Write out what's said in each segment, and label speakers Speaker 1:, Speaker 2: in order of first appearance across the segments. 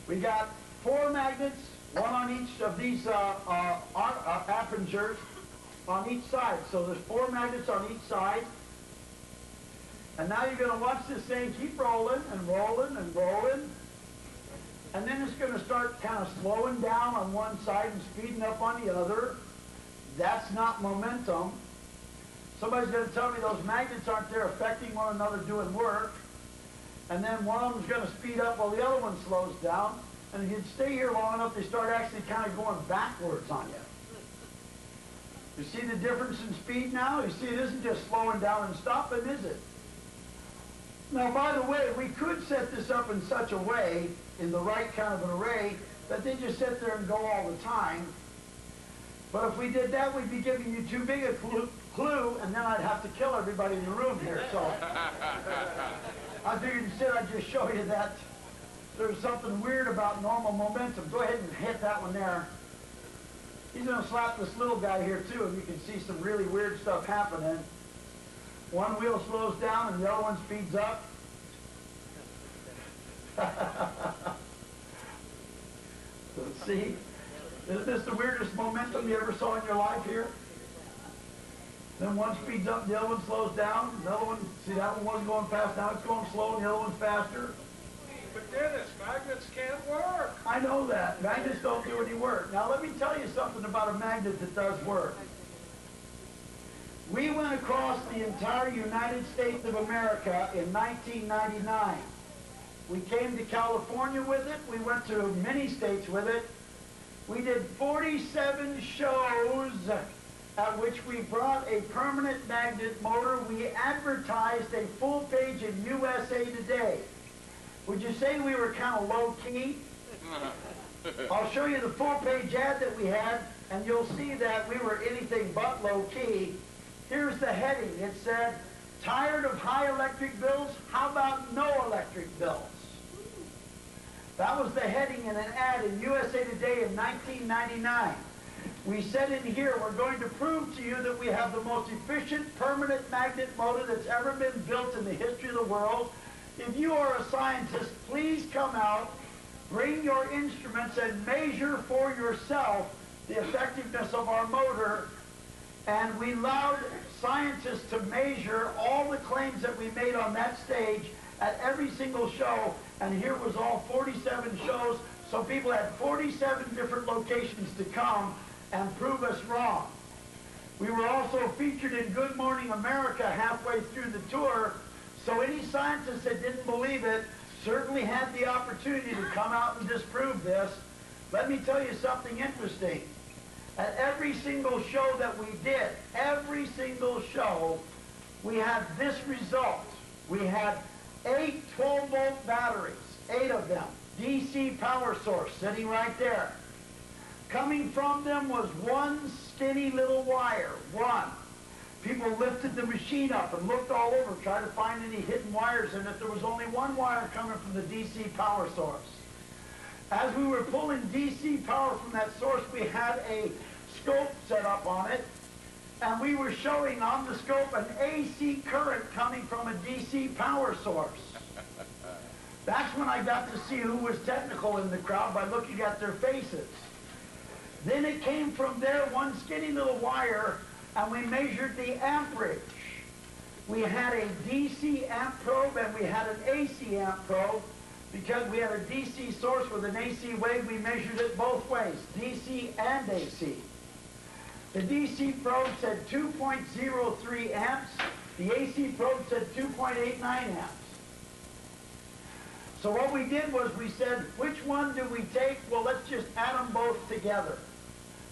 Speaker 1: We got 4 magnets, one on each of these appringers on each side. So there's 4 magnets on each side. And now you're going to watch this thing keep rolling and rolling and rolling. And then it's going to start kind of slowing down on one side and speeding up on the other. That's not momentum. Somebody's going to tell me those magnets aren't there affecting one another doing work. And then one of them's going to speed up while the other one slows down. And if you stay here long enough, they start actually kind of going backwards on you. You see the difference in speed now? You see it isn't just slowing down and stopping, is it? Now, by the way, we could set this up in such a way, in the right kind of an array, that they just sit there and go all the time. But if we did that, we'd be giving you too big a clue, and then I'd have to kill everybody in the room here. So I figured instead I'd just show you that there's something weird about normal momentum. Go ahead and hit that one there. He's going to slap this little guy here, too, and you can see some really weird stuff happening. One wheel slows down and the other one speeds up. Let's see. Isn't this the weirdest momentum you ever saw in your life here? Then one speeds up, the other one slows down. The other one, see, that one wasn't going fast, now it's going slow, and the other one's faster.
Speaker 2: But Dennis, magnets can't work.
Speaker 1: I know that. Magnets don't do any work. Now let me tell you something about a magnet that does work. We went across the entire United States of America in 1999. We came to California with it. We went to many states with it. We did 47 shows at which we brought a permanent magnet motor. We advertised a full page in USA Today. Would you say we were kind of low-key? I'll show you the full-page ad that we had, and you'll see that we were anything but low-key. Here's the heading. It said, "Tired of high electric bills? How about no electric bills?" That was the heading in an ad in USA Today in 1999. We said in here, we're going to prove to you that we have the most efficient permanent magnet motor that's ever been built in the history of the world. If you are a scientist, please come out, bring your instruments, and measure for yourself the effectiveness of our motor. And we allowed scientists to measure all the claims that we made on that stage at every single show. And here was all 47 shows, so people had 47 different locations to come and prove us wrong. We were also featured in Good Morning America halfway through the tour, so any scientist that didn't believe it certainly had the opportunity to come out and disprove this. Let me tell you something interesting. At every single show that we did, every single show, we had this result. We had 8 12-volt batteries, 8 of them, DC power source sitting right there. Coming from them was one skinny little wire, one. People lifted the machine up and looked all over, tried to find any hidden wires in it. There was only one wire coming from the DC power source. As we were pulling DC power from that source, we had a scope set up on it, and we were showing on the scope an AC current coming from a DC power source. That's when I got to see who was technical in the crowd by looking at their faces. Then it came from there, one skinny little wire, and we measured the amperage. We had a DC amp probe and we had an AC amp probe. Because we had a DC source with an AC wave, we measured it both ways, DC and AC. The DC probe said 2.03 amps. The AC probe said 2.89 amps. So what we did was we said, which one do we take? Well, let's just add them both together.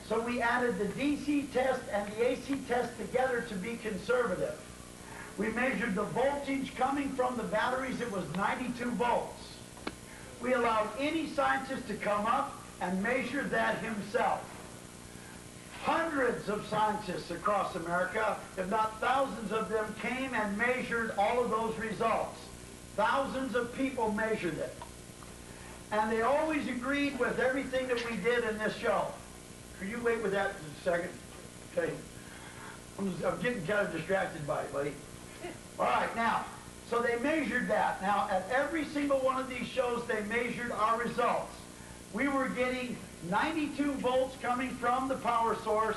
Speaker 1: So we added the DC test and the AC test together to be conservative. We measured the voltage coming from the batteries. It was 92 volts. We allowed any scientist to come up and measure that himself. Hundreds of scientists across America, if not thousands of them, came and measured all of those results. Thousands of people measured it. And they always agreed with everything that we did in this show. Could you wait with that just a second? Okay. I'm getting kind of distracted by it, buddy. All right, now, So they measured that. Now, at every single one of these shows, they measured our results. We were getting 92 volts coming from the power source,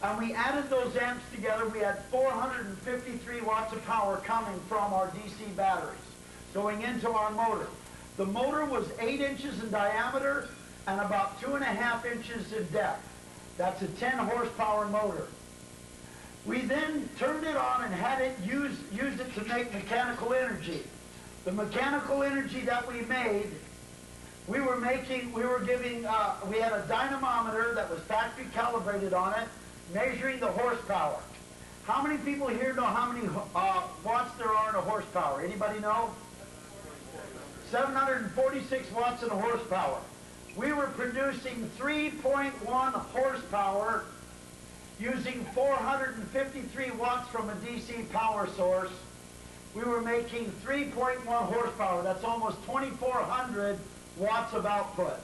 Speaker 1: and we added those amps together. We had 453 watts of power coming from our DC batteries going into our motor. The motor was 8 inches in diameter and about 2.5 inches in depth. That's a 10 horsepower motor. We then turned it on and had it used it to make mechanical energy. The mechanical energy that we made, we had a dynamometer that was factory calibrated on it, measuring the horsepower. How many people here know how many watts there are in a horsepower? Anybody know? 746 watts in a horsepower. We were producing 3.1 horsepower using 453 watts from a DC power source. We were making 3.1 horsepower. That's almost 2,400 watts of output.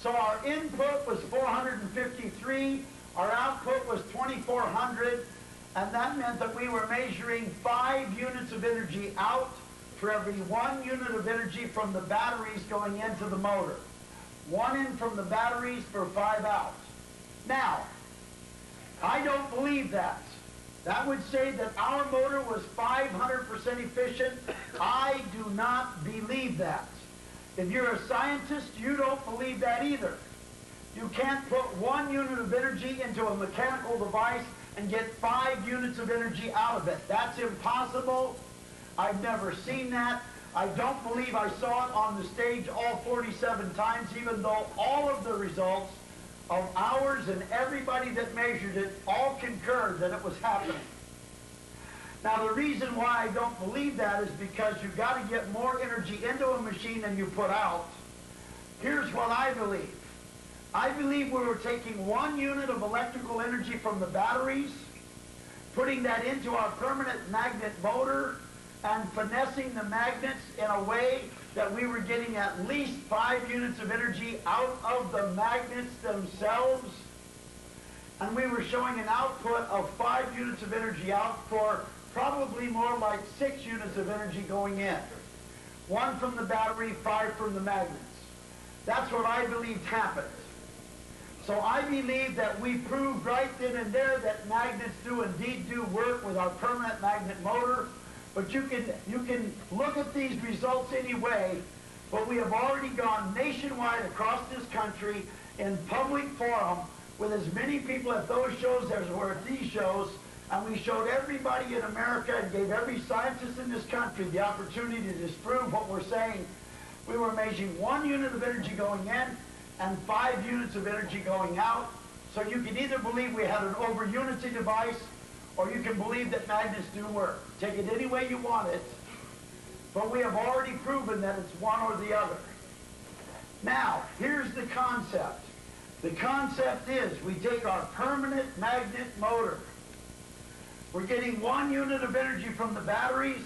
Speaker 1: So our input was 453, our output was 2,400, and that meant that we were measuring 5 units of energy out for every 1 unit of energy from the batteries going into the motor. 1 in from the batteries for 5 out. Now, I don't believe that. That would say that our motor was 500% efficient. I do not believe that. If you're a scientist, you don't believe that either. You can't put 1 unit of energy into a mechanical device and get 5 units of energy out of it. That's impossible. I've never seen that. I don't believe I saw it on the stage all 47 times, even though all of the results of ours and everybody that measured it all concurred that it was happening. Now, the reason why I don't believe that is because you've got to get more energy into a machine than you put out. Here's what I believe. I believe we were taking 1 unit of electrical energy from the batteries, putting that into our permanent magnet motor, and finessing the magnets in a way that we were getting at least 5 units of energy out of the magnets themselves. And we were showing an output of 5 units of energy out for probably more like 6 units of energy going in. 1 from the battery, 5 from the magnets. That's what I believed happened. So I believe that we proved right then and there that magnets do indeed do work with our permanent magnet motor. But you can look at these results anyway, but we have already gone nationwide across this country in public forum with as many people at those shows as were at these shows, and we showed everybody in America and gave every scientist in this country the opportunity to disprove what we're saying. We were measuring 1 unit of energy going in and 5 units of energy going out. So you can either believe we had an over-unity device, or you can believe that magnets do work. Take it any way you want it, but we have already proven that it's one or the other. Now, here's the concept. The concept is we take our permanent magnet motor. We're getting 1 unit of energy from the batteries.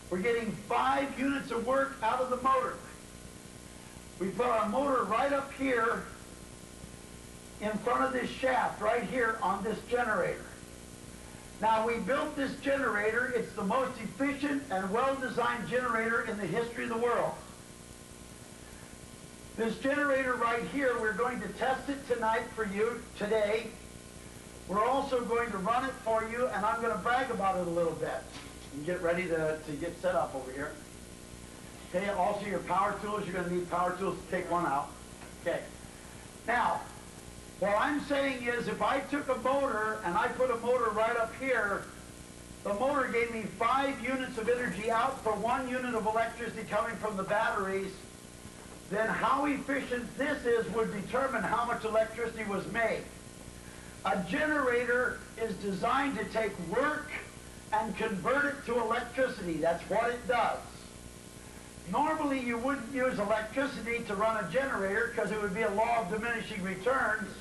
Speaker 1: We're getting 5 units of work out of the motor. We put our motor right up here in front of this shaft right here on this generator. Now, we built this generator. It's the most efficient and well-designed generator in the history of the world. This generator right here, we're going to test it tonight for you today. We're also going to run it for you, and I'm going to brag about it a little bit. And get ready to get set up over here. Okay, also your power tools. You're going to need power tools to take one out. Okay. Now, what I'm saying is if I took a motor and I put a motor right up here, the motor gave me 5 units of energy out for 1 unit of electricity coming from the batteries, then how efficient this is would determine how much electricity was made. A generator is designed to take work and convert it to electricity. That's what it does. Normally you wouldn't use electricity to run a generator because it would be a law of diminishing returns.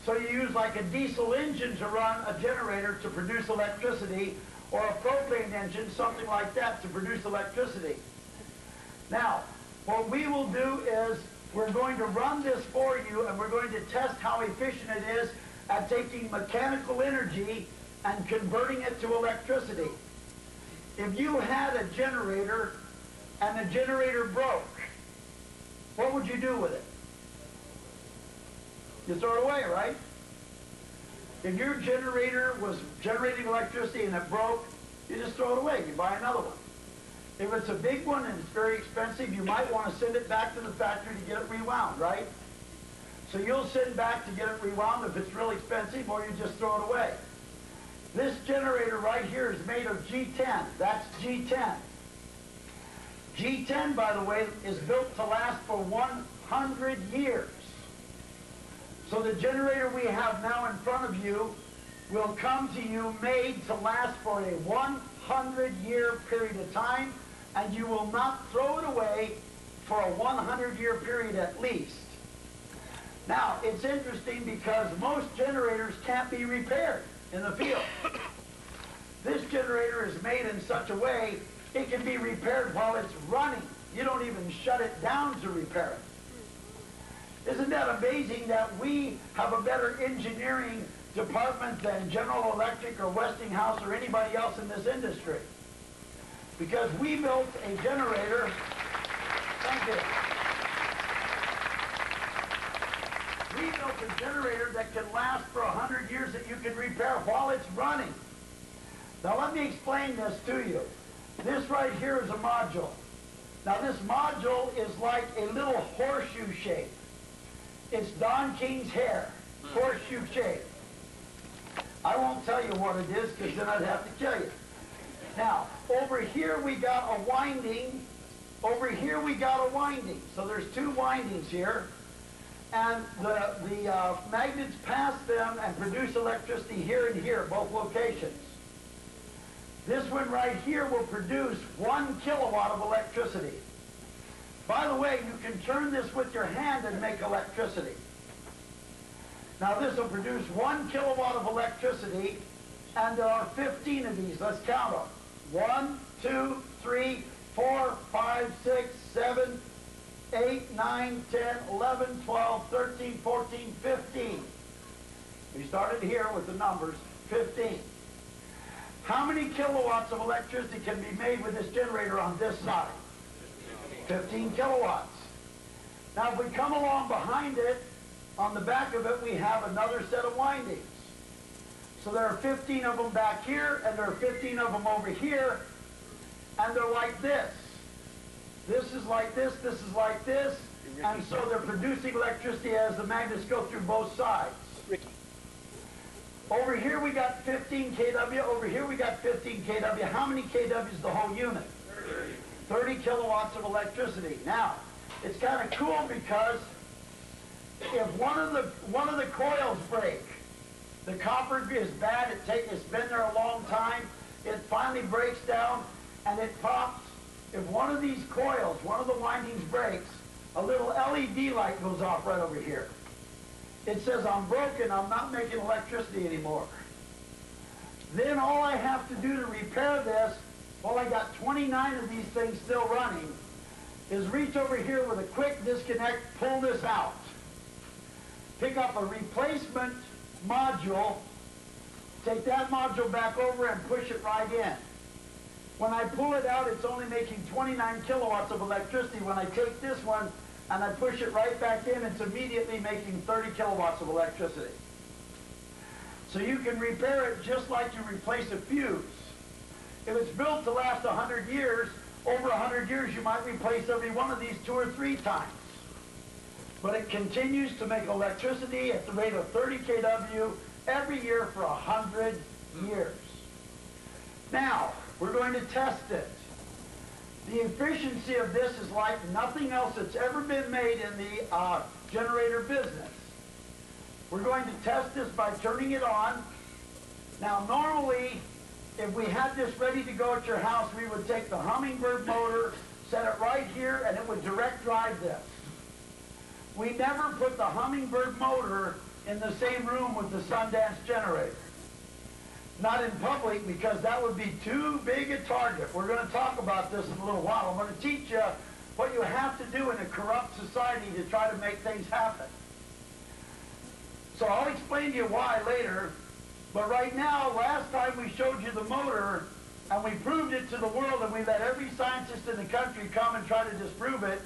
Speaker 1: So you use like a diesel engine to run a generator to produce electricity, or a propane engine, something like that, to produce electricity. Now, what we will do is we're going to run this for you, and we're going to test how efficient it is at taking mechanical energy and converting it to electricity. If you had a generator and the generator broke, what would you do with it? You throw it away, right? If your generator was generating electricity and it broke, you just throw it away. You buy another one. If it's a big one and it's very expensive, you might want to send it back to the factory to get it rewound, right? So you'll send back to get it rewound if it's really expensive, or you just throw it away. This generator right here is made of G10. That's G10. G10, by the way, is built to last for 100 years. So the generator we have now in front of you will come to you made to last for a 100-year period of time, and you will not throw it away for a 100-year period at least. Now, it's interesting because most generators can't be repaired in the field. This generator is made in such a way it can be repaired while it's running. You don't even shut it down to repair it. Isn't that amazing that we have a better engineering department than General Electric or Westinghouse or anybody else in this industry? Because we built a generator. Thank you. We built a generator that can last for 100 years that you can repair while it's running. Now let me explain this to you. This right here is a module. Now this module is like a little horseshoe shape. It's Don King's hair, horseshoe shape. I won't tell you what it is because then I'd have to kill you. Now, over here we got a winding. Over here we got a winding. So there's two windings here. And the magnets pass them and produce electricity here and here, both locations. This one right here will produce 1 kilowatt of electricity. By the way, you can turn this with your hand and make electricity. Now this will produce 1 kilowatt of electricity, and there are 15 of these. Let's count them. 1, 2, 3, 4, 5, 6, 7, 8, 9, 10, 11, 12, 13, 14, 15. We started here with the numbers, 15. How many kilowatts of electricity can be made with this generator on this side? 15 kilowatts. Now if we come along behind it, on the back of it we have another set of windings. So there are 15 of them back here, and there are 15 of them over here, and they're like this. This is like this is like this, and so they're producing electricity as the magnets go through both sides. Over here we got 15 kW, over here we got 15 kW. How many kW is the whole unit? 30 kilowatts of electricity. Now, it's kind of cool because if one of the coils break, the copper is bad, it's been there a long time, it finally breaks down and it pops. If one of these coils, one of the windings breaks, a little LED light goes off right over here. It says, I'm broken, I'm not making electricity anymore. Then all I have to do to repair this, while I got 29 of these things still running, is reach over here with a quick disconnect, pull this out. Pick up a replacement module, take that module back over and push it right in. When I pull it out, it's only making 29 kilowatts of electricity. When I take this one and I push it right back in, it's immediately making 30 kilowatts of electricity. So you can repair it just like you replace a fuse. If it's built to last 100 years, over 100 years, you might replace every one of these 2 or 3 times. But it continues to make electricity at the rate of 30 kW every year for 100 years. Now, we're going to test it. The efficiency of this is like nothing else that's ever been made in the generator business. We're going to test this by turning it on. Now, normally, if we had this ready to go at your house, we would take the Hummingbird motor, set it right here, and it would direct drive this. We never put the Hummingbird motor in the same room with the Sundance Generator. Not in public, because that would be too big a target. We're going to talk about this in a little while. I'm going to teach you what you have to do in a corrupt society to try to make things happen. So I'll explain to you why later. But right now, last time we showed you the motor, and we proved it to the world, and we let every scientist in the country come and try to disprove it.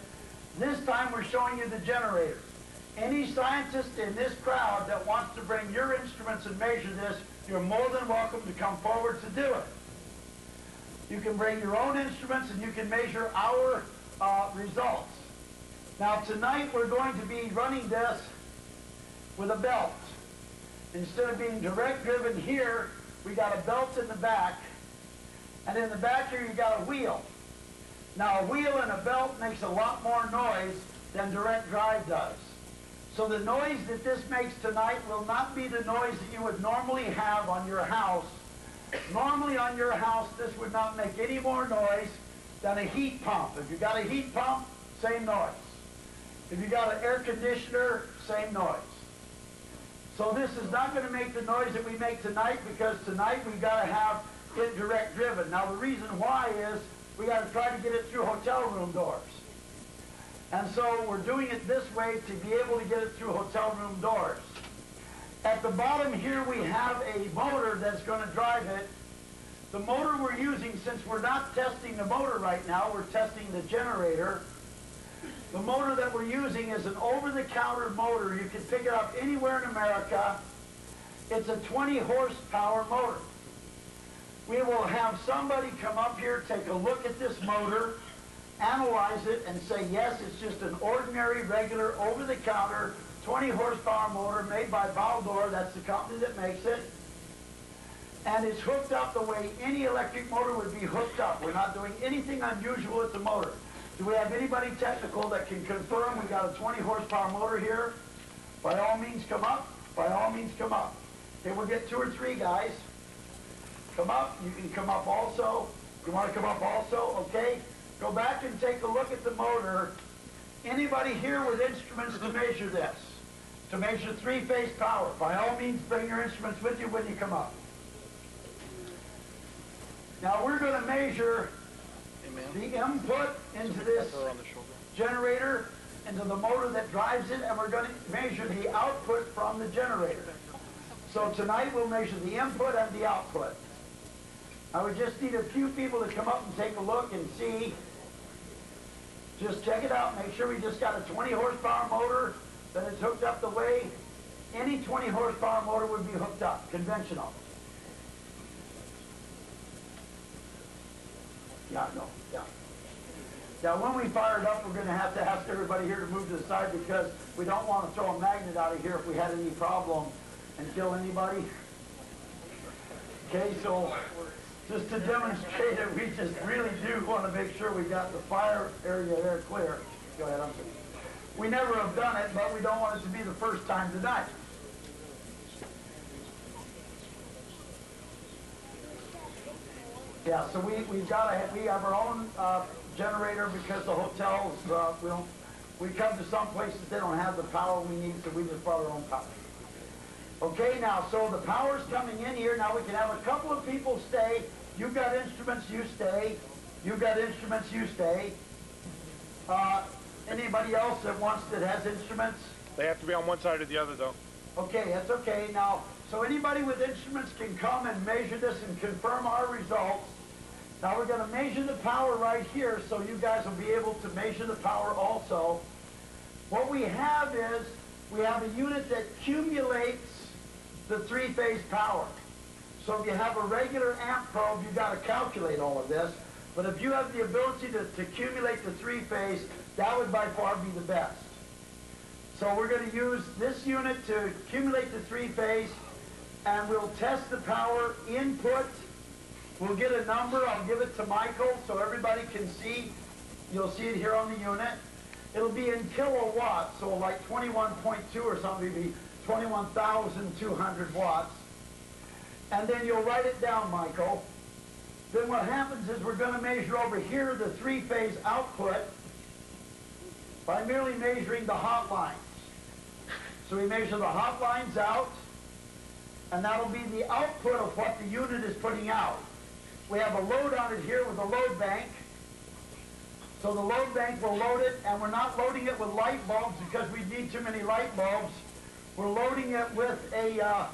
Speaker 1: This time we're showing you the generator. Any scientist in this crowd that wants to bring your instruments and measure this, you're more than welcome to come forward to do it. You can bring your own instruments and you can measure our results. Now tonight we're going to be running this with a belt. Instead of being direct driven here, we got a belt in the back, and in the back here you got a wheel. Now a wheel and a belt makes a lot more noise than direct drive does. So the noise that this makes tonight will not be the noise that you would normally have on your house. Normally on your house this would not make any more noise than a heat pump. If you got a heat pump, same noise. If you got an air conditioner, same noise. So this is not going to make the noise that we make tonight, because tonight we've got to have it direct driven. Now the reason why is we got to try to get it through hotel room doors. And so we're doing it this way to be able to get it through hotel room doors. At the bottom here we have a motor that's going to drive it. The motor we're using, since we're not testing the motor right now, we're testing the generator. The motor that we're using is an over-the-counter motor. You can pick it up anywhere in America. It's a 20 horsepower motor. We will have somebody come up here, take a look at this motor, analyze it, and say, yes, it's just an ordinary, regular, over-the-counter, 20 horsepower motor made by Baldor. That's the company that makes it. And it's hooked up the way any electric motor would be hooked up. We're not doing anything unusual with the motor. Do we have anybody technical that can confirm we got a 20 horsepower motor here? By all means, come up. By all means, come up. Okay, we'll get 2 or 3 guys. Come up. You can come up also. You want to come up also? Okay. Go back and take a look at the motor. Anybody here with instruments to measure this? To measure 3-phase power? By all means, bring your instruments with you when you come up. Now we're going to measure the input into this generator, into the motor that drives it, and we're going to measure the output from the generator. So tonight we'll measure the input and the output. I would just need a few people to come up and take a look and see. Just check it out. Make sure we just got a 20 horsepower motor that is hooked up the way any 20 horsepower motor would be hooked up, conventional. Yeah, no, yeah. Now when we fire it up, we're going to have to ask everybody here to move to the side, because we don't want to throw a magnet out of here if we had any problem and kill anybody. Okay, so just to demonstrate it, we just really do want to make sure we got the fire area there clear. Go ahead, I'm sorry. We never have done it, but we don't want it to be the first time tonight. Yeah, so we have our own generator, because the hotels, we come to some places they don't have the power we need, so we just brought our own power. Okay, now, so the power's coming in here. Now we can have a couple of people stay. You've got instruments, you stay. You've got instruments, you stay. Anybody else that has instruments?
Speaker 2: They have to be on one side or the other, though.
Speaker 1: Okay, that's okay. Now, so anybody with instruments can come and measure this and confirm our results. Now we're going to measure the power right here, so you guys will be able to measure the power also. What we have is, we have a unit that accumulates the 3-phase power. So if you have a regular amp probe, you've got to calculate all of this. But if you have the ability to accumulate the 3-phase, that would by far be the best. So we're going to use this unit to accumulate the 3-phase, and we'll test the power input. We'll get a number. I'll give it to Michael so everybody can see. You'll see it here on the unit. It'll be in kilowatts, so like 21.2 or something, it'll be 21,200 watts. And then you'll write it down, Michael. Then what happens is we're going to measure over here the 3-phase output by merely measuring the hot lines. So we measure the hot lines out, and that'll be the output of what the unit is putting out. We have a load on it here with a load bank. So the load bank will load it, and we're not loading it with light bulbs because we need too many light bulbs. We're loading it with a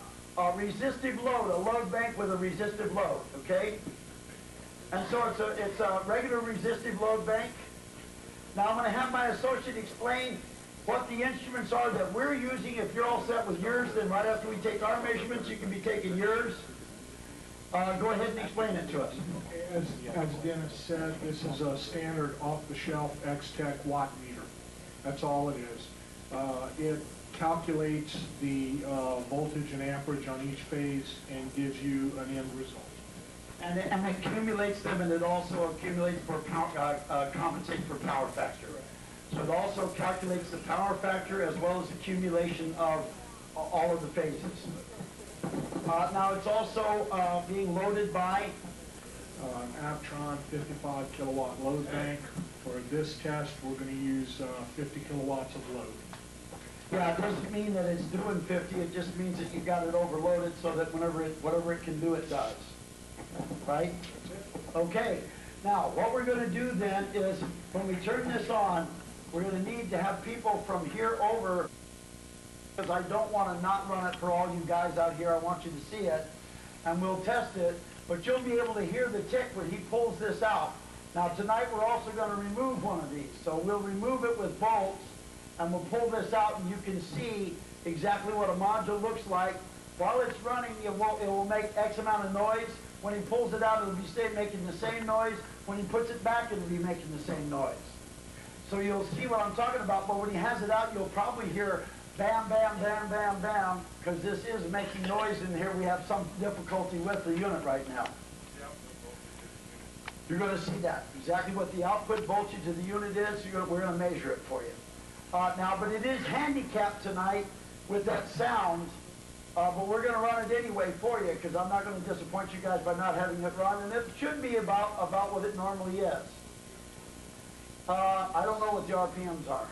Speaker 1: resistive load, a load bank with a resistive load, okay? And so it's a regular resistive load bank. Now I'm going to have my associate explain what the instruments are that we're using. If you're all set with yours, then right after we take our measurements, you can be taking yours. Go ahead and explain it to us.
Speaker 3: As Dennis said, this is a standard off-the-shelf X-Tech watt meter. That's all it is. It calculates the voltage and amperage on each phase and gives you an end result.
Speaker 1: And it accumulates them, and it also accumulates for compensates for power factor. So it also calculates the power factor as well as accumulation of all of the phases. Now it's also being loaded by
Speaker 3: An Aptron 55 kilowatt load bank. For this test, we're going to use 50 kilowatts of load.
Speaker 1: Yeah, it doesn't mean that it's doing 50. It just means that you got it overloaded so that whatever it can do, it does. Right? Okay. Now, what we're going to do then is when we turn this on, we're going to need to have people from here over, because I don't want to not run it for all you guys out here. I want you to see it, and we'll test it, but you'll be able to hear the tick when he pulls this out. Now, tonight we're also going to remove one of these. So we'll remove it with bolts, and we'll pull this out, and you can see exactly what a module looks like. While it's running, it will make X amount of noise. When he pulls it out, it'll be making the same noise. When he puts it back, it'll be making the same noise. So you'll see what I'm talking about, but when he has it out, you'll probably hear bam, bam, bam, bam, bam, because this is making noise, and here we have some difficulty with the unit right now. You're going to see that, exactly what the output voltage of the unit is. We're going to measure it for you. Now, but it is handicapped tonight with that sound, but we're going to run it anyway for you, because I'm not going to disappoint you guys by not having it run, and it should be about what it normally is. I don't know what the RPMs are.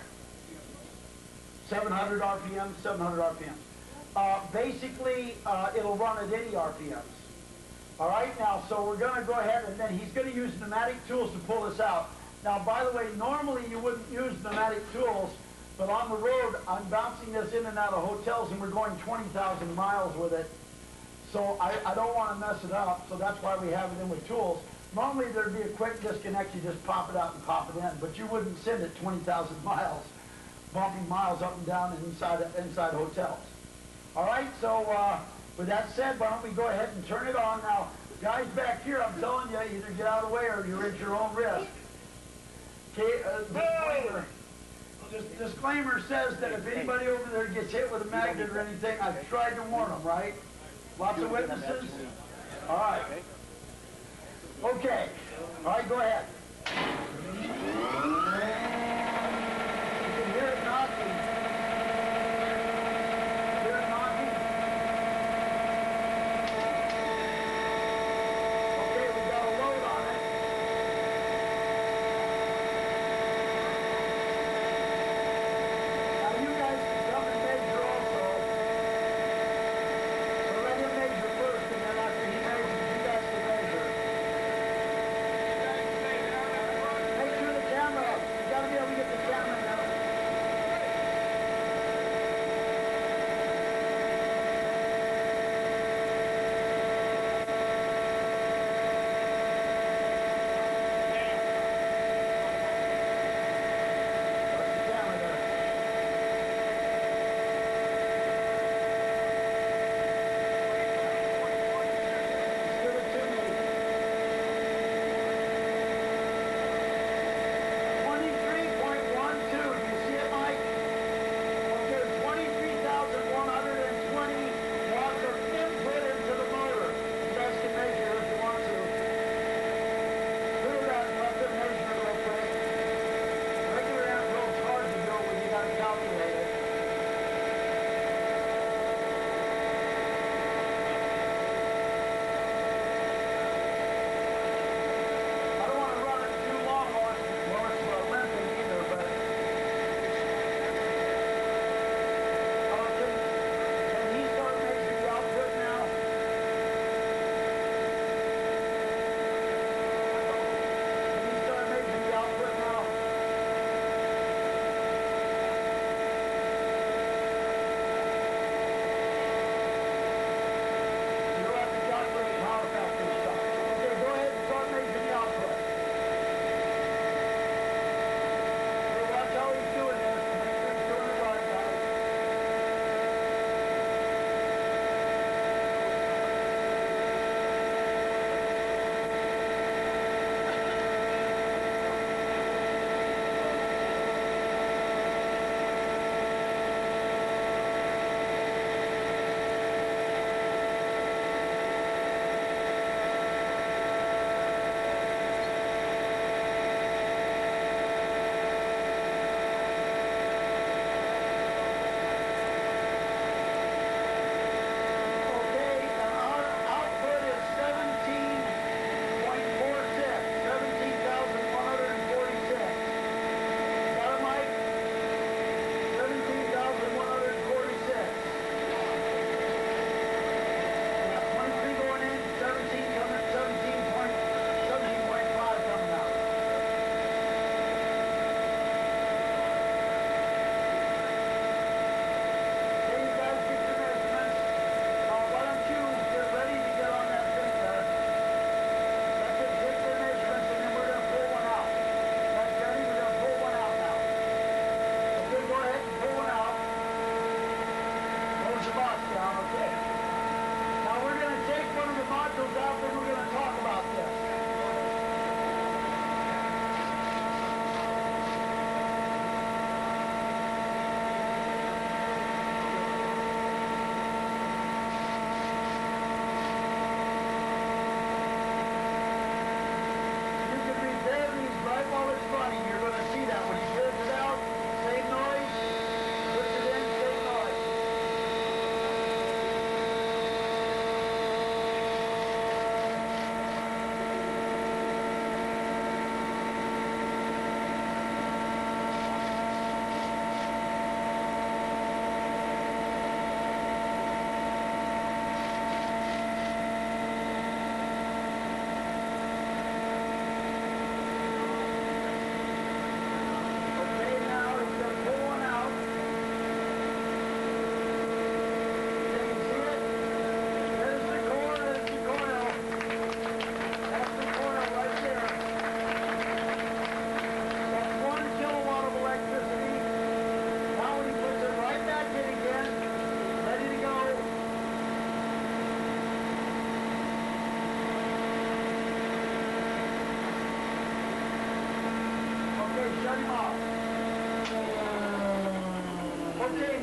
Speaker 1: 700 RPMs, 700 RPMs. Basically, it'll run at any RPMs. All right, now, so we're going to go ahead, and then he's going to use pneumatic tools to pull this out. Now, by the way, normally you wouldn't use pneumatic tools, but on the road, I'm bouncing this in and out of hotels, and we're going 20,000 miles with it. So I don't want to mess it up, so that's why we have it in with tools. Normally, there'd be a quick disconnect. You just pop it out and pop it in, but you wouldn't send it 20,000 miles, bumping miles up and down and inside hotels. All right, so with that said, why don't we go ahead and turn it on. Now, guys back here, I'm telling you, either get out of the way or you're at your own risk. Okay, disclaimer says that if anybody over there gets hit with a magnet or anything, I've tried to warn them, right? Lots of witnesses? All right. Okay. All right, go ahead. You can hear it knocking. Hear it knocking? Okay, we got a load on it. Now you guys can come and measure also. So let him measure first, and then after he measures, you guys can measure.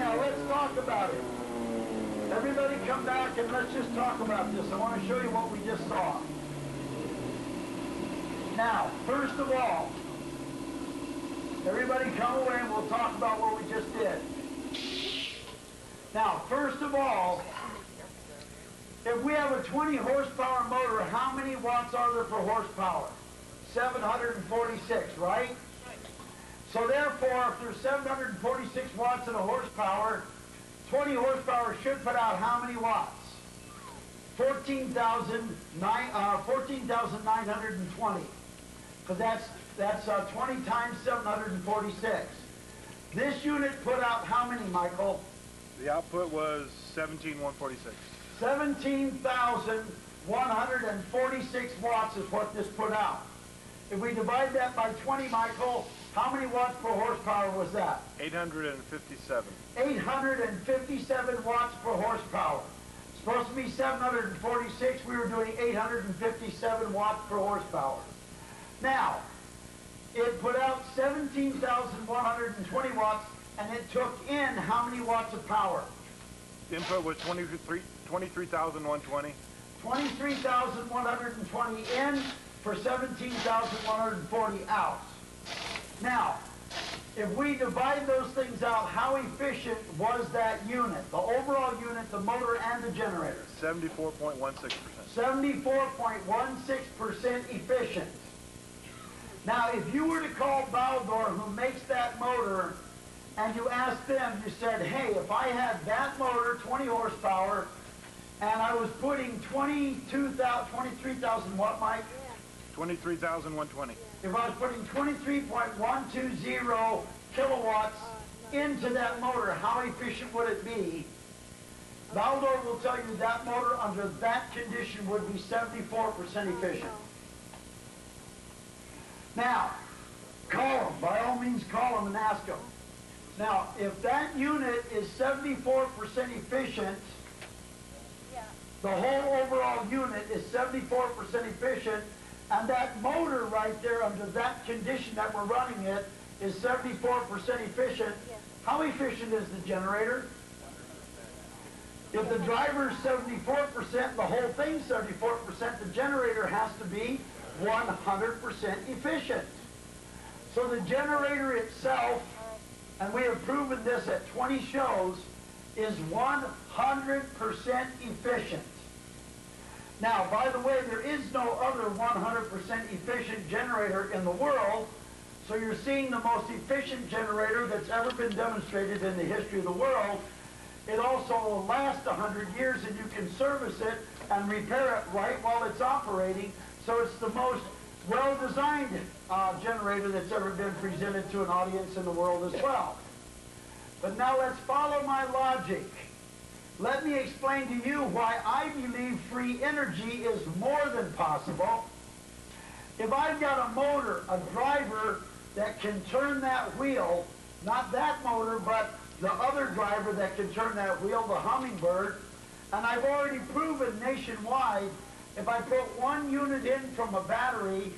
Speaker 1: Now let's talk about it. Everybody come back and let's just talk about this. I want to show you what we just saw. Now, first of all, everybody come away and we'll talk about what we just did. Now, first of all, if we have a 20 horsepower motor, how many watts are there per horsepower? 746, right? So therefore, if there's 746 watts in a horsepower, 20 horsepower should put out how many watts? 14,920. Because that's 20 times 746. This unit put out how many, Michael?
Speaker 2: The output was 17,146.
Speaker 1: 17,146 watts is what this put out. If we divide that by 20, Michael, how many watts per horsepower was that?
Speaker 2: 857.
Speaker 1: 857 watts per horsepower. Supposed to be 746, we were doing 857 watts per horsepower. Now, it put out 17,120 watts, and it took in how many watts of power?
Speaker 2: The input was 23,120.
Speaker 1: 23,120 in for 17,140 out. Now, if we divide those things out, how efficient was that unit? The overall unit, the motor and the generator?
Speaker 2: 74.16%.
Speaker 1: 74.16% efficient. Now, if you were to call Baldor, who makes that motor, and you asked them, you said, hey, if I had that motor, 20 horsepower, and I was putting 23,000 watt, Mike?
Speaker 2: 23,120.
Speaker 1: If I was putting 23.120 kilowatts into that motor, how efficient would it be? Baldor will tell you that motor under that condition would be 74% efficient. Now, call them. By all means, call them and ask them. Now, if that unit is 74% efficient, the whole overall unit is 74% efficient, and that motor right there under that condition that we're running it is 74% efficient. How efficient is the generator? If the driver's 74%, the whole thing's 74%, the generator has to be 100% efficient. So the generator itself, and we have proven this at 20 shows, is 100% efficient. Now, by the way, there is no other 100% efficient generator in the world, so you're seeing the most efficient generator that's ever been demonstrated in the history of the world. It also will last 100 years, and you can service it and repair it right while it's operating, so it's the most well-designed generator that's ever been presented to an audience in the world as well. But now let's follow my logic. Let me explain to you why I believe free energy is more than possible. If I've got a motor, a driver that can turn that wheel, not that motor, but the other driver that can turn that wheel, the Hummingbird, and I've already proven nationwide, if I put one unit in from a battery,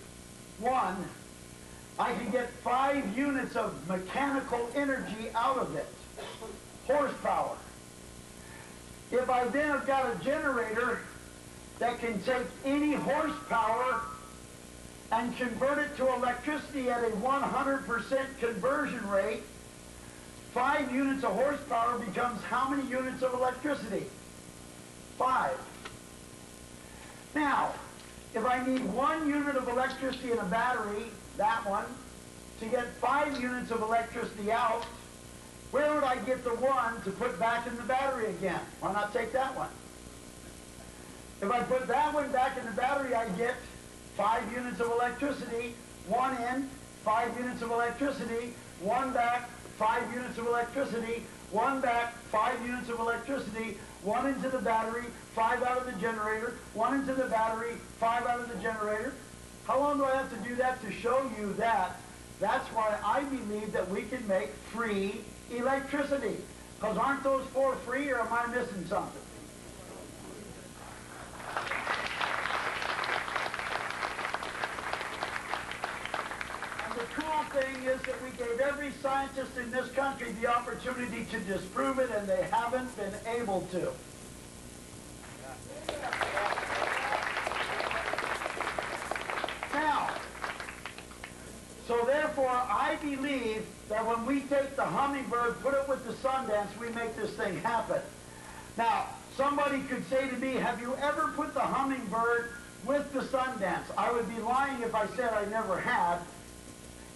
Speaker 1: I can get 5 units of mechanical energy out of it, horsepower. If I then have got a generator that can take any horsepower and convert it to electricity at a 100% conversion rate, 5 units of horsepower becomes how many units of electricity? 5. Now, if I need 1 unit of electricity in a battery, that one, to get 5 units of electricity out, where would I get the 1 to put back in the battery again? Why not take that one? If I put that one back in the battery, I get 5 units of electricity, 1 in, 5 units of electricity, 1 back, 5 units of electricity, 1 back, 5 units of electricity, 1 into the battery, 5 out of the generator, 1 into the battery, 5 out of the generator. How long do I have to do that to show you that? That's why I believe that we can make free electricity. Because aren't those 4 free, or am I missing something? And the cool thing is that we gave every scientist in this country the opportunity to disprove it, and they haven't been able to. Now, so therefore, I believe that when we take the hummingbird, put it with the Sundance, we make this thing happen. Now, somebody could say to me, have you ever put the hummingbird with the Sundance? I would be lying if I said I never had,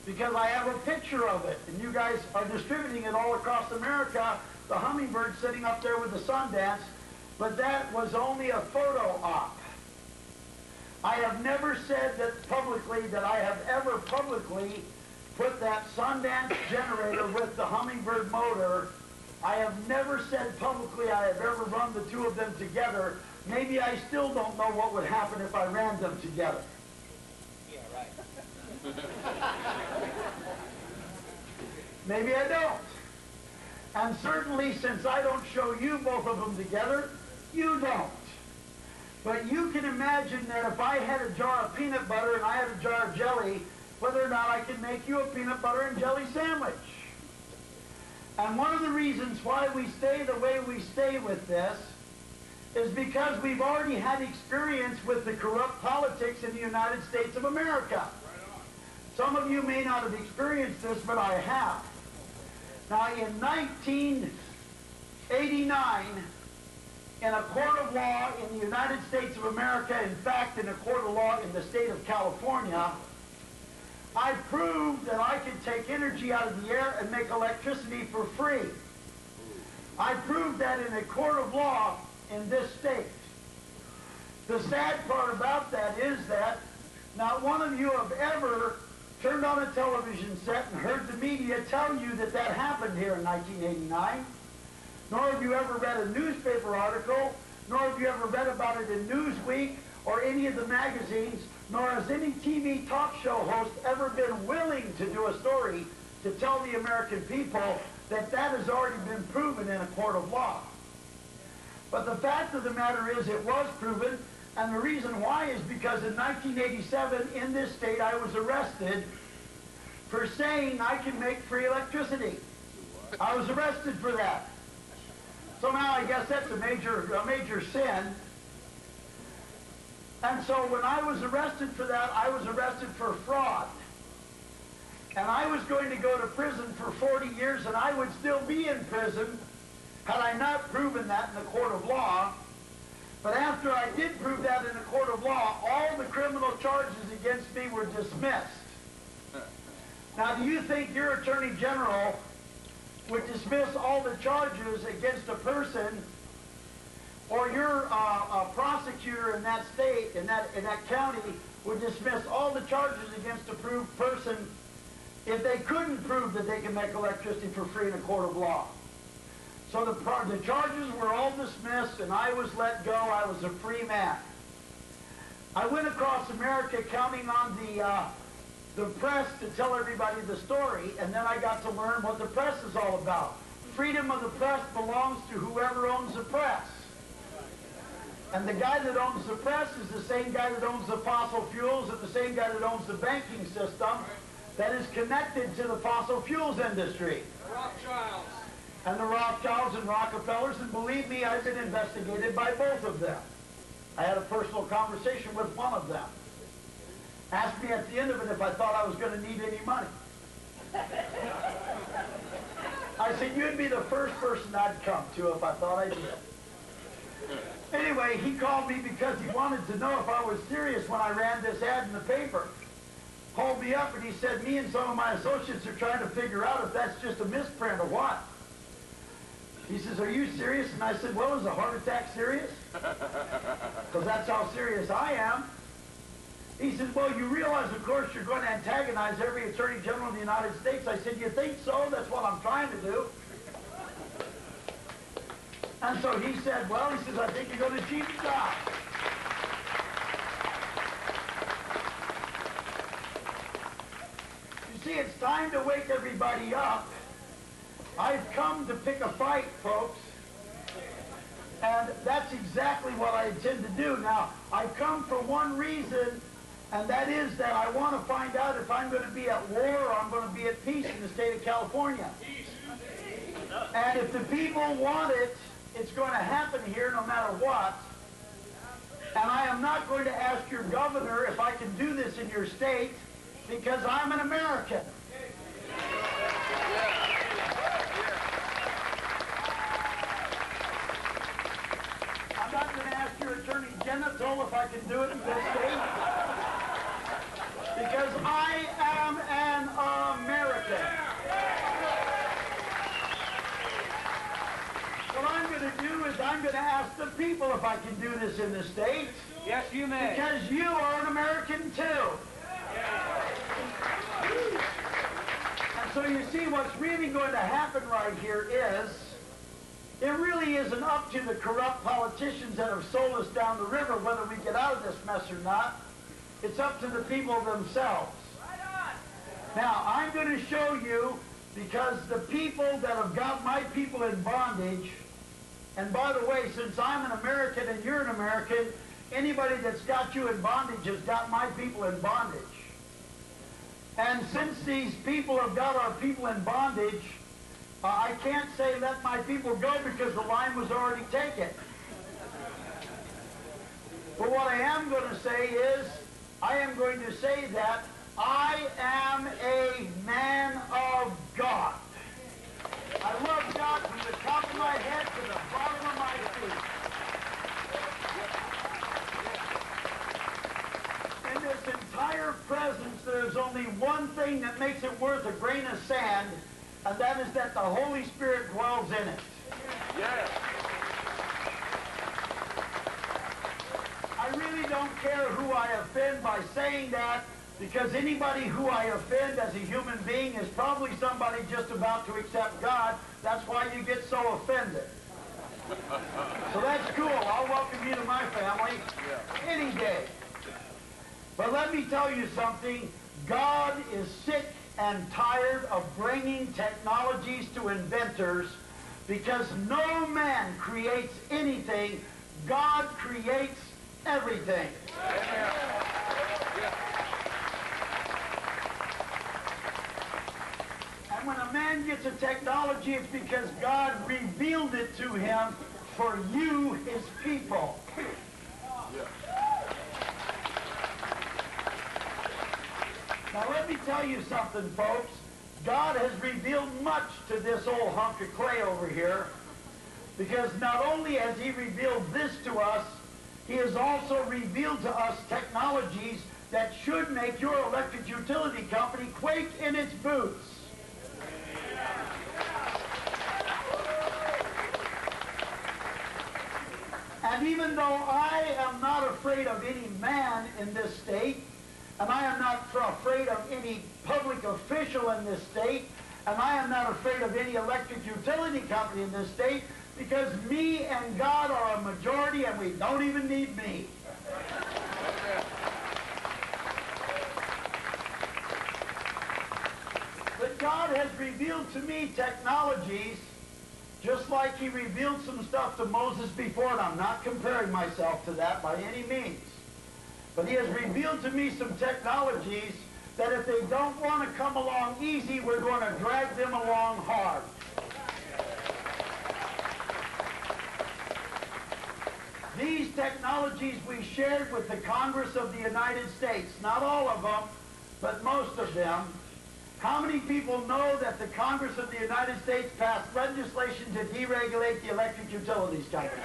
Speaker 1: because I have a picture of it, and you guys are distributing it all across America, the hummingbird sitting up there with the Sundance, but that was only a photo op. I have never said that publicly that I have ever publicly put that Sundance generator with the hummingbird motor. I have never said publicly I have ever run the two of them together. Maybe I still don't know what would happen if I ran them together.
Speaker 4: Yeah, right.
Speaker 1: Maybe I don't. And certainly, since I don't show you both of them together, you don't. But you can imagine that if I had a jar of peanut butter and I had a jar of jelly, whether or not I could make you a peanut butter and jelly sandwich. And one of the reasons why we stay the way we stay with this is because we've already had experience with the corrupt politics in the United States of America. Some of you may not have experienced this, but I have. Now, in 1989, in a court of law in the United States of America, in fact, in a court of law in the state of California, I proved that I could take energy out of the air and make electricity for free. I proved that in a court of law in this state. The sad part about that is that not one of you have ever turned on a television set and heard the media tell you that that happened here in 1989. Nor have you ever read a newspaper article, nor have you ever read about it in Newsweek or any of the magazines, nor has any TV talk show host ever been willing to do a story to tell the American people that that has already been proven in a court of law. But the fact of the matter is it was proven, and the reason why is because in 1987 in this state I was arrested for saying I can make free electricity. I was arrested for that. So now I guess that's a major sin. And so when I was arrested for that, I was arrested for fraud. And I was going to go to prison for 40 years, and I would still be in prison had I not proven that in the court of law. But after I did prove that in the court of law, all the criminal charges against me were dismissed. Now, do you think your Attorney General would dismiss all the charges against a person, or your prosecutor in that state, in that county, would dismiss all the charges against a proved person if they couldn't prove that they can make electricity for free in a court of law? So the charges were all dismissed, and I was let go. I was a free man. I went across America counting on the press to tell everybody the story, and then I got to learn what the press is all about. Freedom of the press belongs to whoever owns the press. And the guy that owns the press is the same guy that owns the fossil fuels and the same guy that owns the banking system that is connected to the fossil fuels industry.
Speaker 4: The Rothschilds.
Speaker 1: And the Rothschilds and Rockefellers, and believe me, I've been investigated by both of them. I had a personal conversation with one of them. Asked me at the end of it if I thought I was going to need any money. I said, you'd be the first person I'd come to if I thought I did. Anyway, he called me because he wanted to know if I was serious when I ran this ad in the paper. Called me up and he said, me and some of my associates are trying to figure out if that's just a misprint or what. He says, are you serious? And I said, well, is a heart attack serious? Because that's how serious I am. He says, well, you realize, of course, you're going to antagonize every Attorney General in the United States. I said, you think so? That's what I'm trying to do. And so he said, well, he says, I think you're going to achieve the job. You see, it's time to wake everybody up. I've come to pick a fight, folks. And that's exactly what I intend to do. Now, I've come for one reason, And that is that I want to find out if I'm going to be at war or I'm going to be at peace in the state of California. And if the people want it, it's going to happen here no matter what. And I am not going to ask your governor if I can do this in your state because I'm an American. I'm not going to ask your attorney general if I can do it in this state because I am an American. What I'm going to do is I'm going to ask the people if I can do this in this state.
Speaker 4: Yes, you may.
Speaker 1: Because you are an American too. And so you see what's really going to happen right here is it really isn't up to the corrupt politicians that have sold us down the river whether we get out of this mess or not. It's up to the people themselves. Now, I'm going to show you because the people that have got my people in bondage, and by the way, since I'm an American and you're an American, anybody that's got you in bondage has got my people in bondage. And since these people have got our people in bondage, I can't say let my people go because the line was already taken. But what I am going to say is, I am going to say that I am a man of God. I love God from the top of my head to the bottom of my feet. In this entire presence, there's only one thing that makes it worth a grain of sand, and that is that the Holy Spirit dwells in it.
Speaker 2: Yes.
Speaker 1: I really don't care who I offend by saying that, because anybody who I offend as a human being is probably somebody just about to accept God. That's why you get so offended. So that's cool. I'll welcome you to my family any day. But let me tell you something. God is sick and tired of bringing technologies to inventors because no man creates anything. God creates everything. And when a man gets a technology, it's because God revealed it to him for you, his people. Now let me tell you something, folks. God has revealed much to this old hunk of clay over here, because not only has he revealed this to us, he has also revealed to us technologies that should make your electric utility company quake in its boots. And even though I am not afraid of any man in this state, and I am not afraid of any public official in this state, and I am not afraid of any electric utility company in this state, because me and God are a majority and we don't even need me. But God has revealed to me technologies just like he revealed some stuff to Moses before, and I'm not comparing myself to that by any means. But he has revealed to me some technologies that if they don't want to come along easy, we're going to drag them along hard. These technologies we shared with the Congress of the United States, not all of them, but most of them. How many people know that the Congress of the United States passed legislation to deregulate the electric utilities company?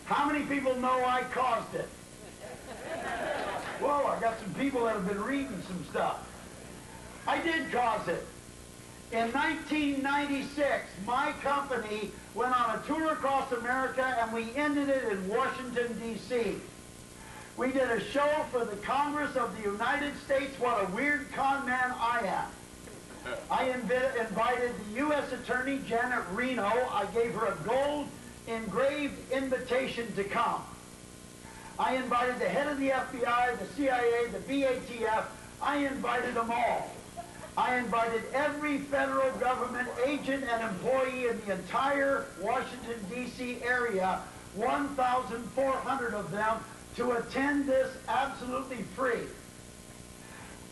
Speaker 1: How many people know I caused it? Well, I've got some people that have been reading some stuff. I did cause it. In 1996, my company went on a tour across America, and we ended it in Washington, D.C. We did a show for the Congress of the United States. What a weird con man I am. I invited the U.S. Attorney, Janet Reno. I gave her a gold engraved invitation to come. I invited the head of the FBI, the CIA, the BATF. I invited them all. I invited every federal government agent and employee in the entire Washington, D.C. area, 1,400 of them, to attend this absolutely free.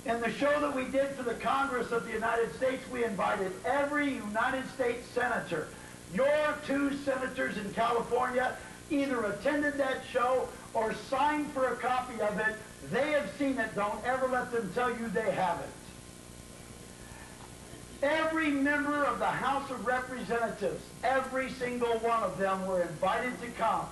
Speaker 1: In the show that we did for the Congress of the United States, we invited every United States senator. Your 2 senators in California either attended that show or signed for a copy of it. They have seen it. Don't ever let them tell you they haven't. Every member of the House of Representatives, every single one of them were invited to come.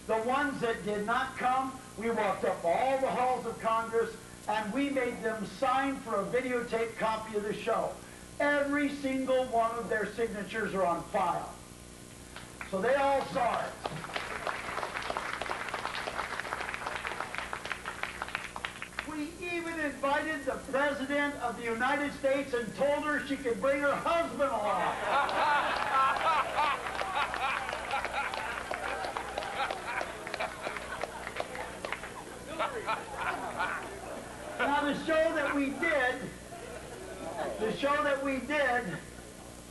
Speaker 1: The ones that did not come, we walked up all the halls of Congress and we made them sign for a videotape copy of the show. Every single one of their signatures are on file. So they all saw it. We even invited the President of the United States and told her she could bring her husband along. Now the show that we did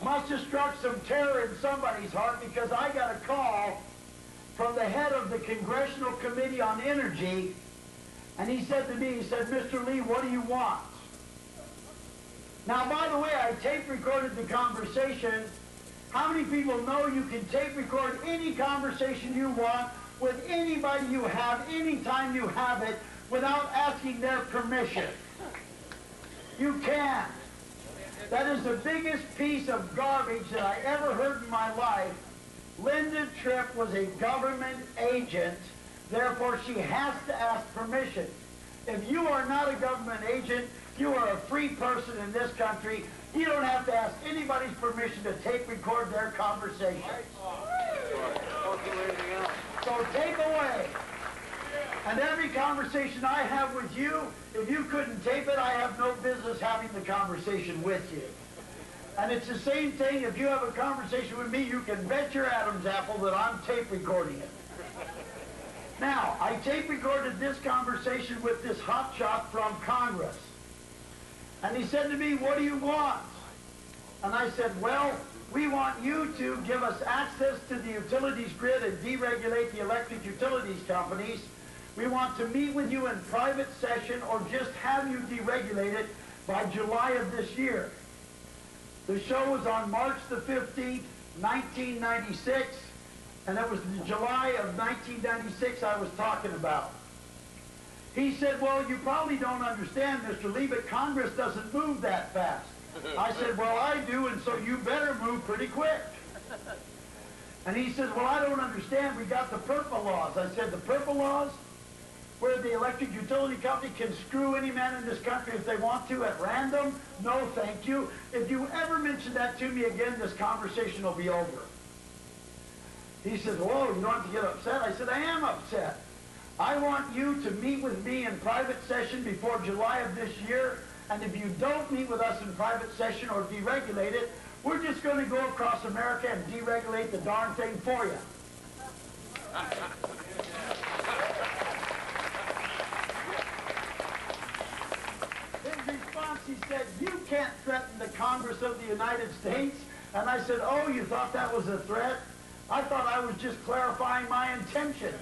Speaker 1: must have struck some terror in somebody's heart, because I got a call from the head of the Congressional Committee on Energy, and he said to me, he said, "Mr. Lee, what do you want?" Now, by the way, I tape recorded the conversation. How many people know you can tape record any conversation you want with anybody you have, anytime you have it, without asking their permission? You can. That is the biggest piece of garbage that I ever heard in my life. Linda Tripp was a government agent, therefore she has to ask permission. If you are not a government agent, you are a free person in this country. You don't have to ask anybody's permission to tape record their conversation. So take away. And every conversation I have with you, if you couldn't tape it, I have no business having the conversation with you. And it's the same thing, if you have a conversation with me, you can bet your Adam's apple that I'm tape recording it. Now, I tape recorded this conversation with this hotshot from Congress. And he said to me, "What do you want?" And I said, "Well, we want you to give us access to the utilities grid and deregulate the electric utilities companies. We want to meet with you in private session or just have you deregulate it by July of this year." The show was on March the 15th, 1996, and it was in July of 1996 I was talking about. He said, "Well, you probably don't understand, Mr. Lee, but Congress doesn't move that fast." I said, "Well, I do, and so you better move pretty quick." And he says, "Well, I don't understand. We got the PURPA laws." I said, "The PURPA laws? Where the electric utility company can screw any man in this country if they want to at random? No, thank you. If you ever mention that to me again, this conversation will be over." He says, "Whoa, you don't have to get upset." I said, "I am upset. I want you to meet with me in private session before July of this year, and if you don't meet with us in private session or deregulate it, we're just going to go across America and deregulate the darn thing for you." His response, he said, "You can't threaten the Congress of the United States." And I said, "Oh, you thought that was a threat? I thought I was just clarifying my intentions."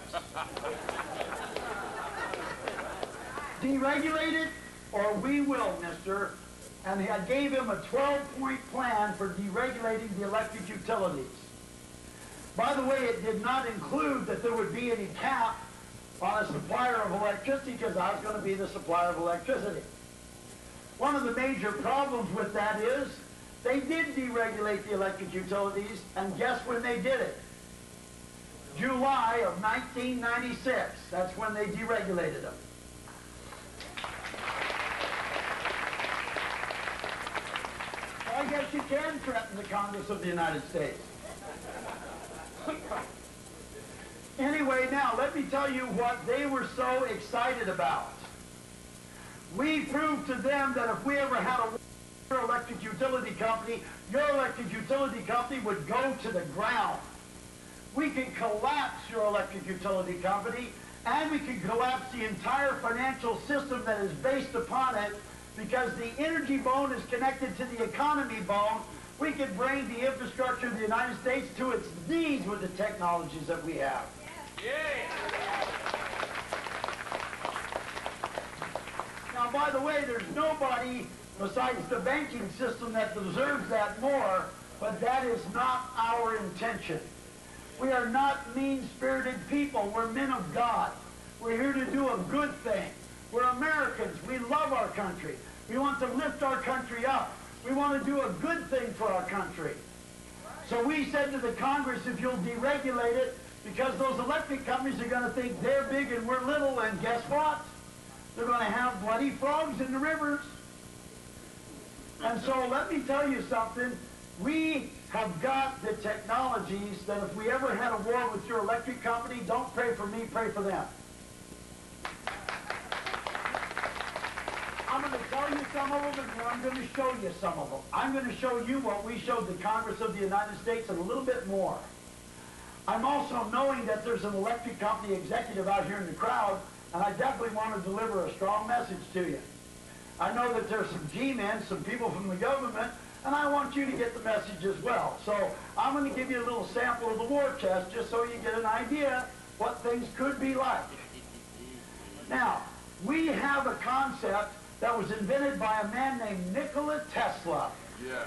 Speaker 1: "Deregulate it, or we will, mister." And I gave him a 12-point plan for deregulating the electric utilities. By the way, it did not include that there would be any cap on a supplier of electricity, because I was going to be the supplier of electricity. One of the major problems with that is they did deregulate the electric utilities, and guess when they did it? July of 1996. That's when they deregulated them. I guess you can threaten the Congress of the United States. Anyway, now let me tell you what they were so excited about. We proved to them that if we ever had a electric utility company, your electric utility company would go to the ground. We can collapse your electric utility company, and we can collapse the entire financial system that is based upon it, because the energy bone is connected to the economy bone. We could bring the infrastructure of the United States to its knees with the technologies that we have.
Speaker 4: Yeah.
Speaker 1: Now, by the way, there's nobody besides the banking system that deserves that more, but that is not our intention. We are not mean-spirited people. We're men of God. We're here to do a good thing. We're Americans. We love our country. We want to lift our country up. We want to do a good thing for our country. So we said to the Congress, if you'll deregulate it, because those electric companies are going to think they're big and we're little, and guess what? They're going to have bloody frogs in the rivers. And so let me tell you something. We have got the technologies that if we ever had a war with your electric company, don't pray for me, pray for them. I'm going to tell you some of them, and I'm going to show you some of them. I'm going to show you what we showed the Congress of the United States and a little bit more. I'm also knowing that there's an electric company executive out here in the crowd, and I definitely want to deliver a strong message to you. I know that there's some G-men, some people from the government, and I want you to get the message as well. So I'm going to give you a little sample of the war chest just so you get an idea what things could be like. Now, we have a concept that was invented by a man named Nikola Tesla.
Speaker 5: Yeah.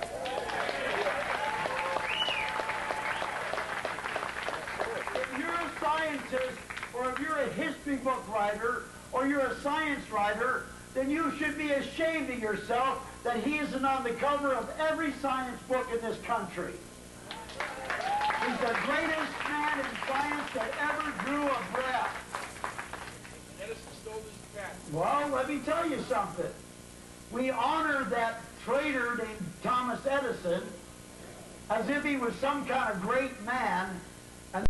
Speaker 1: If you're a scientist, or if you're a history book writer, or you're a science writer, then you should be ashamed of yourself that he isn't on the cover of every science book in this country. He's the greatest man in science that ever drew a breath.
Speaker 4: Edison stole his patent.
Speaker 1: Well, let me tell you something. We honor that traitor named Thomas Edison as if he was some kind of great man,